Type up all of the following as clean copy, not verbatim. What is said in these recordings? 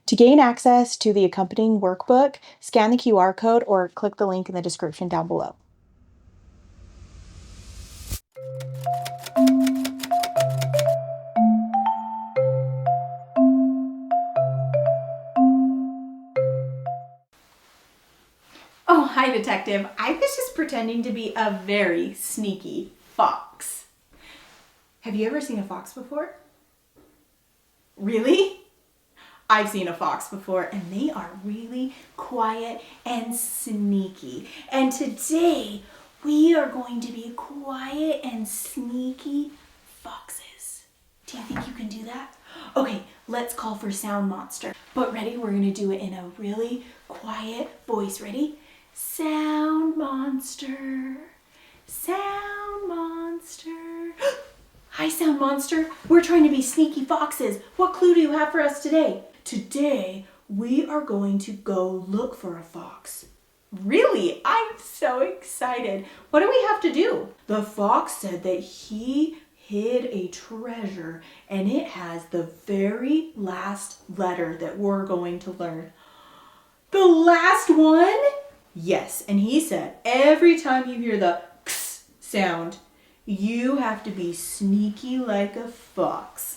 To gain access to the accompanying workbook, scan the QR code or click the link in the description down below. Oh, hi, Detective. I was just pretending to be a very sneaky fox. Have you ever seen a fox before? Really? I've seen a fox before, and they are really quiet and sneaky. And today, we are going to be quiet and sneaky foxes. Do you think you can do that? Okay, let's call for Sound Monster. But ready? We're gonna do it in a really quiet voice. Ready? Sound Monster. Sound Monster. Hi, Sound Monster. We're trying to be sneaky foxes. What clue do you have for us today? Today, we are going to go look for a fox. Really? I'm so excited. What do we have to do? The fox said that he hid a treasure, and it has the very last letter that we're going to learn. The last one? Yes, and he said every time you hear the x sound, you have to be sneaky like a fox.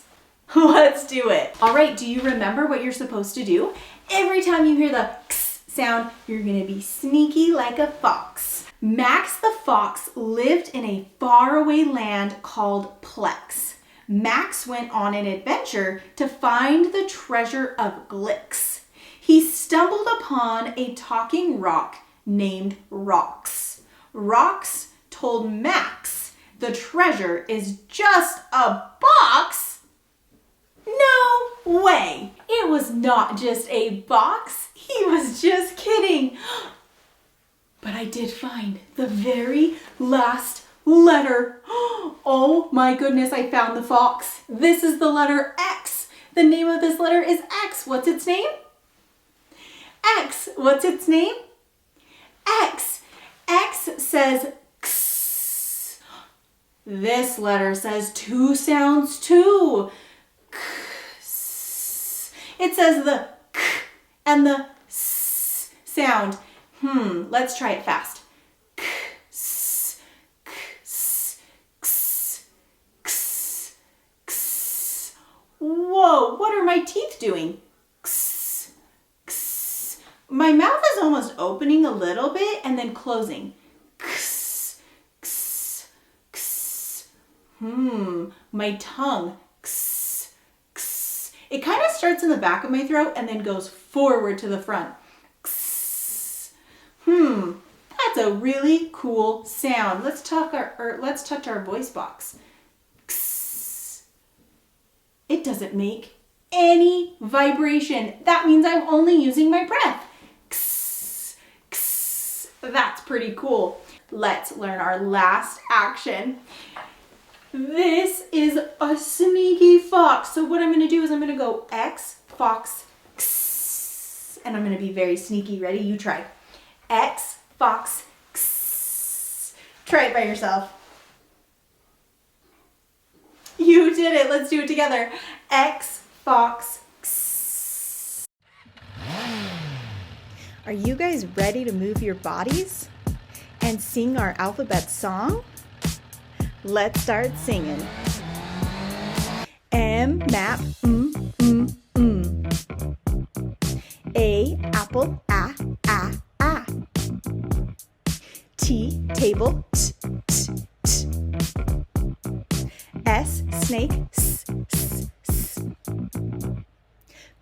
Let's do it. All right, do you remember what you're supposed to do? Every time you hear the x sound, you're gonna be sneaky like a fox. Max the fox lived in a faraway land called Plex. Max went on an adventure to find the treasure of Glix. He stumbled upon a talking rock named Rox. Rox told Max the treasure is just a box. No way! It was not just a box. He was just kidding. But I did find the very last letter. Oh my goodness, I found the fox. This is the letter X. The name of this letter is X. What's its name? X. What's its name? X. X says X. This letter says two sounds too. It says the K and the S sound. Let's try it fast. K, S, K, S, X, X, X. Whoa, what are my teeth doing? X, X. My mouth is almost opening a little bit and then closing. X, X, X. My tongue. X, X. It kind of starts in the back of my throat and then goes forward to the front. X. That's a really cool sound. Let's touch our voice box. X. It doesn't make any vibration. That means I'm only using my breath. X, X. That's pretty cool. Let's learn our last action. This is a sneaky fox. So what I'm going to do is I'm going to go X, fox, X, and I'm going to be very sneaky. Ready? You try. X, fox, X. Try it by yourself. You did it. Let's do it together. X, fox, X. Are you guys ready to move your bodies and sing our alphabet song? Let's start singing. M, map, A, apple, A. T, table, T. S, snake, S.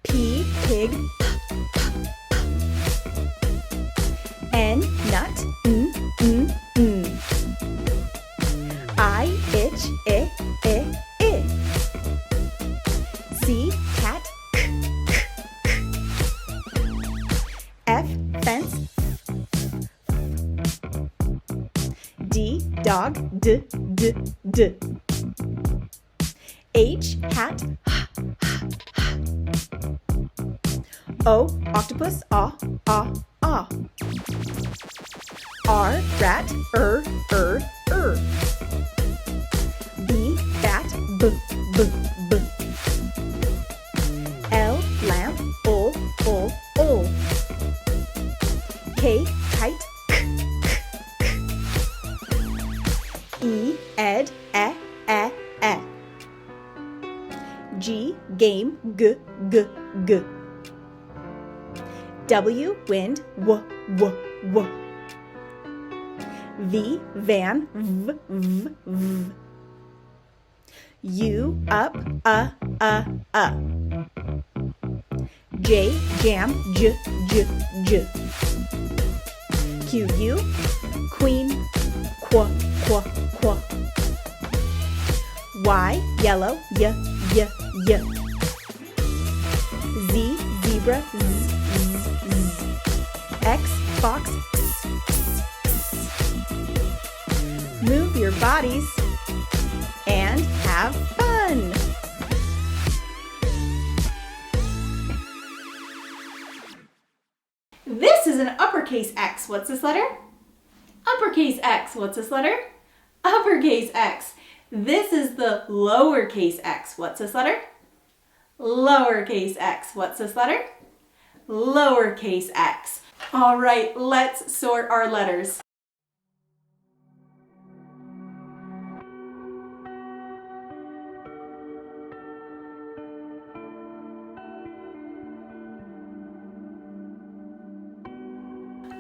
P, pig, N, nut, I, itch, I. C, cat, k. F, fence, D, dog, D. H, hat, O, octopus, ah. R, rat, B, bat, b. L, lamp, O. K, kite, k, k, k. E, ed, e. G, game, g, g, g. W, wind, w, w, w. V, van, v, v, v. U, up, a. J, jam, j, j, j. Q, U, queen, qu, qu, qu. Y, yellow, y, y, y. Z, zebra, z, z, z. X, fox, x, x, x. Move your bodies and have fun. This is an uppercase X. What's this letter? Uppercase X. What's this letter? Uppercase X. This is the lowercase x. What's this letter? Lowercase x. What's this letter? Lowercase x. All right, let's sort our letters.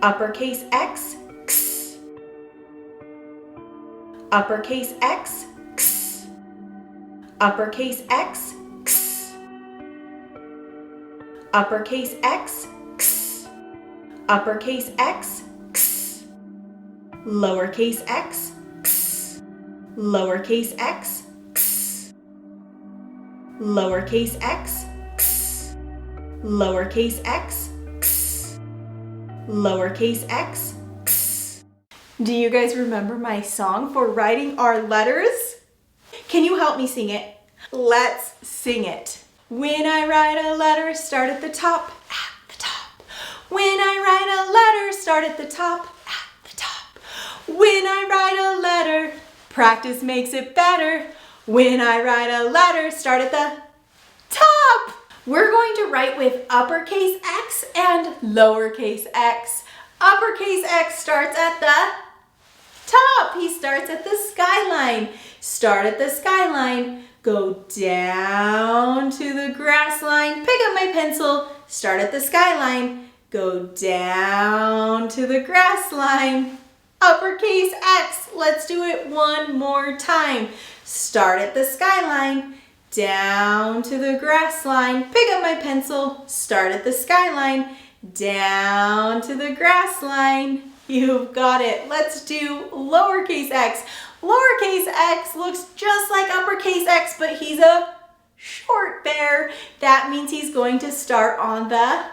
Uppercase X, X. Uppercase X, X. Uppercase X, X. Uppercase X, X. Uppercase X, X. Lowercase x, X. Lowercase x, X. Lowercase x, X. Lowercase x, X. Lowercase x, X. Do you guys remember my song for writing our letters? Can you help me sing it? Let's sing it. When I write a letter, start at the top, at the top. When I write a letter, start at the top, at the top. When I write a letter, practice makes it better. When I write a letter, start at the top. We're going to write with uppercase X and lowercase x. Uppercase X starts at the top. He starts at the skyline. Start at the skyline. Go down to the grass line. Pick up my pencil. Start at the skyline. Go down to the grass line. Uppercase X. Let's do it one more time. Start at the skyline. Down to the grass line. Pick up my pencil. Start at the skyline. Down to the grass line. You've got it. Let's do lowercase x. Lowercase x looks just like uppercase X, but he's a short bear. That means he's going to start on the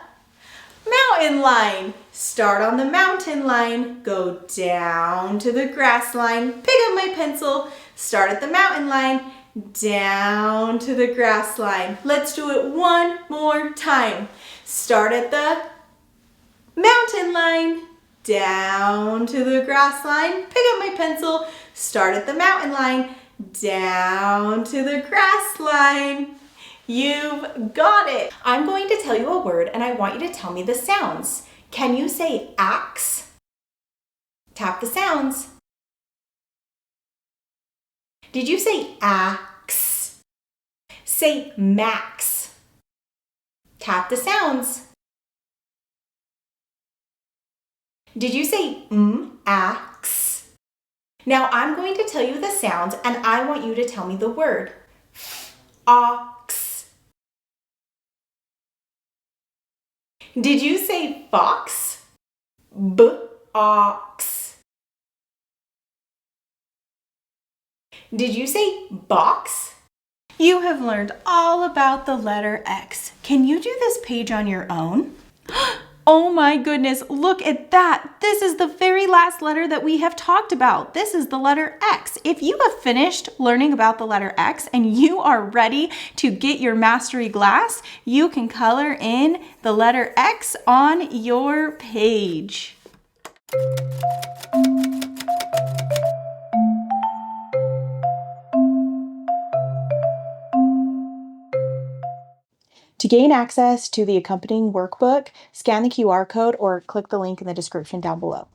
mountain line. Start on the mountain line. Go down to the grass line. Pick up my pencil. Start at the mountain line. Down to the grass line. Let's do it one more time. Start at the mountain line. Down to the grass line. Pick up my pencil. Start at the mountain line. Down to the grass line. You've got it. I'm going to tell you a word and I want you to tell me the sounds. Can you say axe? Tap the sounds. Did you say axe? Say max. Tap the sounds. Did you say axe? Now I'm going to tell you the sounds and I want you to tell me the word. Ox. Did you say fox? Ox. Did you say box? You have learned all about the letter X. Can you do this page on your own? Oh my goodness, look at that. This is the very last letter that we have talked about. This is the letter X. If you have finished learning about the letter X and you are ready to get your mastery glass, you can color in the letter X on your page. To gain access to the accompanying workbook, scan the QR code or click the link in the description down below.